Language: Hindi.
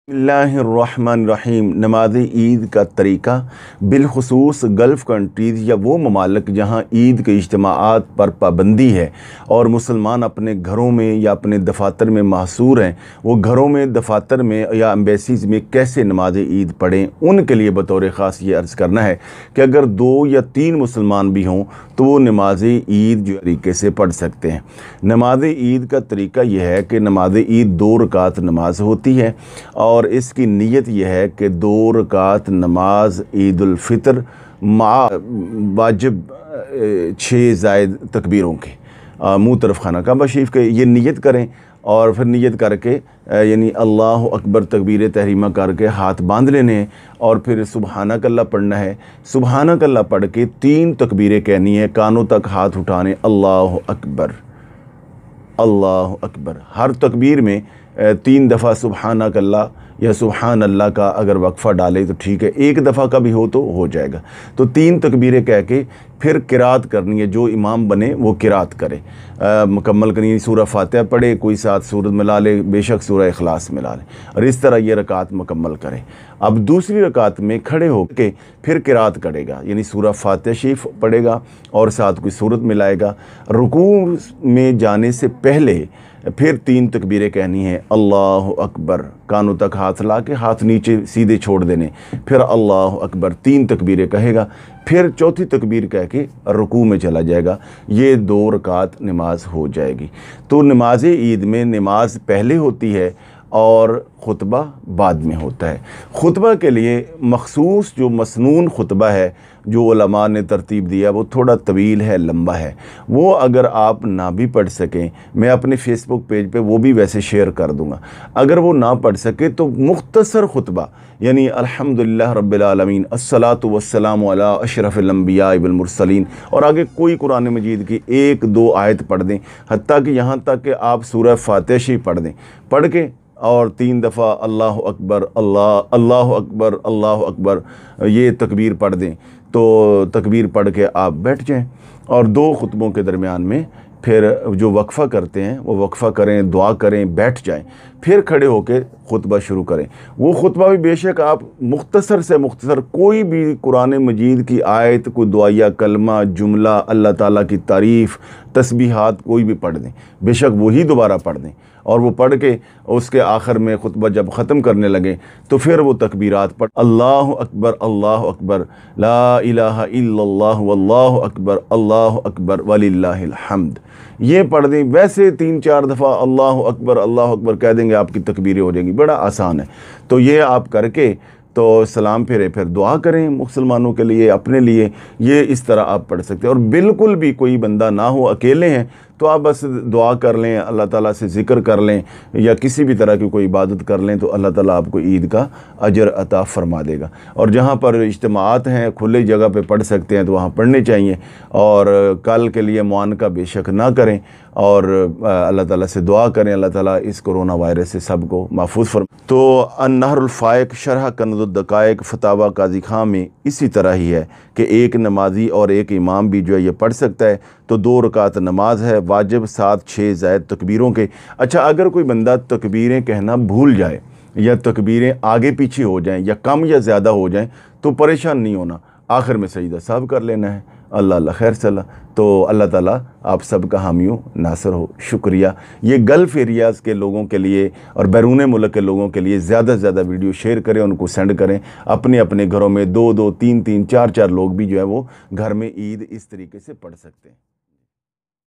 बिस्मिल्लाहिर्रहमानिर्रहीम। नमाज ईद का तरीका बिलखुसूस गल्फ़ कंट्रीज़ या वो ममालिक जहाँ ईद के इज्तिमाआत पर पाबंदी है और मुसलमान अपने घरों में या अपने दफातर में महसूर हैं, वो घरों में दफातर में या एम्बेसीज़ में कैसे नमाज ईद पढ़ें, उनके लिए बतौर ख़ास ये अर्ज़ करना है कि अगर 2 या 3 मुसलमान भी हों तो वो नमाज ईद जो तरीके से पढ़ सकते हैं। नमाज ईद का तरीका यह है कि नमाज ईद 2 रकात नमाज होती है और इसकी नीयत यह है कि 2 रकात नमाज ईद उल फ़ितर वाजिब 6 ज़ायद तकबीरों के मुँह तरफ खाना काबा शरीफ के ये नीयत करें और फिर नीयत करके यानी अल्लाह अकबर तकबीर तहरीमा करके हाथ बांध लेने हैं और फिर सुबहानक अल्लाह पढ़ना है। सुबहानक अल्लाह पढ़ के 3 तकबीरें कहनी है, कानों तक हाथ उठाने, अल्लाह अकबर अल्लाह अकबर। हर तकबीर में 3 दफ़ा सुबहानक अल्लाह या सुबहान अल्लाह का अगर वक्फ़ा डाले तो ठीक है, 1 दफ़ा का भी हो तो हो जाएगा। तो 3 तकबीरें कह के फिर किरात करनी है, जो इमाम बने वो किरात करे, मुकम्मल करनी। सूरह फातिहा पढ़े, कोई साथ सूरत मिला ले, बेशक सूरह इखलास मिला ले, और इस तरह ये रकात मुकम्मल करें। अब दूसरी रकात में खड़े होकर फिर किरात करेगा, यानी सूरह फातिहा शरीफ पढ़ेगा और साथ कोई सूरत मिलाएगा। रुकू में जाने से पहले फिर 3 तकबीरें कहनी है, अल्लाह अकबर, कानों तक हाथ ला के हाथ नीचे सीधे छोड़ देने, फिर अल्लाह अकबर 3 तकबीरें कहेगा, फिर चौथी तकबीर कह के रुकू में चला जाएगा। ये 2 रकात नमाज हो जाएगी। तो नमाज ईद में नमाज पहले होती है और खुतबा बाद में होता है। खुतबा के लिए मखसूस जो मसनून खुतबा है जो उलमा ने तरतीब दिया वो थोड़ा तवील है, लंबा है। वो अगर आप ना भी पढ़ सकें, मैं अपने फेसबुक पेज पे वो भी वैसे शेयर कर दूँगा। अगर वो ना पढ़ सके तो मुख्तसर खुतबा यानी अल्हम्दुलिल्लाह रब्बिल आलमीन, अस्सलातु वस्सलामु अला अशरफिल अंबिया वल मुरसलीन, और आगे कोई कुरान मजीद की 1-2 आयत पढ़ दें, हत्ता कि यहाँ तक कि आप सूरह फातिहा शरीफ पढ़ दें, पढ़ के और 3 दफ़ा अल्लाह अकबर अल्लाह अकबर अल्लाह अकबर ये तकबीर पढ़ दें। तो तकबीर पढ़ के आप बैठ जाएं और 2 खुतबों के दरमियान में फिर जो वक्फ़ा करते हैं वो वक्फ़ा करें, दुआ करें, बैठ जाएं, फिर खड़े होकर खुतबा शुरू करें। वो खुतबा भी बेशक आप मुख्तसर से मुख्तसर कोई भी कुरान मजीद की आयत, कोई दुआया कलमा, जुमला, अल्लाह ताला की तारीफ़, तस्बीहात कोई भी पढ़ दें, बेशक वही दोबारा पढ़ दें। और वो पढ़ के उसके आखिर में खुतबा जब ख़त्म करने लगे तो फिर वो तकबीरात पढ़, अल्लाह अकबर ला इलाहा इल्लल्लाह वल्लाहु अकबर वलिल्लाहिल हम्द, ये पढ़ दें। वैसे 3-4 दफ़ा अल्लाह अकबर कह देंगे, आपकी तकबीरें हो जाएंगी। बड़ा आसान है। तो ये आप करके तो सलाम फेरे, फिर दुआ करें मुसलमानों के लिए, अपने लिए। ये इस तरह आप पढ़ सकते हैं। और बिल्कुल भी कोई बंदा ना हो, अकेले हैं, तो आप बस दुआ कर लें, अल्लाह ताला से ज़िक्र कर लें या किसी भी तरह की कोई इबादत कर लें, तो अल्लाह ताला आपको ईद का अजर अता फ़रमा देगा। और जहाँ पर इज्तिमाआत हैं, खुले जगह पे पढ़ सकते हैं तो वहाँ पढ़ने चाहिए। और कल के लिए मुआनका बेशक ना करें और अल्लाह ताला से दुआ करें, अल्लाह ताला इस कोरोना वायरस से सबको महफूज फरमा। तो अन्नहरुल फ़ाइक़ शरह कन्ज़ुद दक़ाइक़ फतावा काज़ी खां में इसी तरह ही है कि एक नमाजी और एक इमाम भी जो है ये पढ़ सकता है। तो 2 रकात नमाज है वाजिब, 7-6 ज़ायद तकबीरों के। अच्छा, अगर कोई बंदा तकबीरें कहना भूल जाए या तकबीरें आगे पीछे हो जाएं या कम या ज़्यादा हो जाएं तो परेशान नहीं होना, आखिर में सजदा साहब कर लेना है। अल्लाह खैर सला। तो अल्लाह ताला आप सब का हामी नासर हो। शुक्रिया। ये गल्फ़ एरियाज़ के लोगों के लिए और बैरून मुल्क के लोगों के लिए ज़्यादा से ज़्यादा वीडियो शेयर करें, उनको सेंड करें। अपने अपने घरों में 2-2, 3-3, 4-4 लोग भी जो है वो घर में ईद इस तरीके से पढ़ सकते हैं।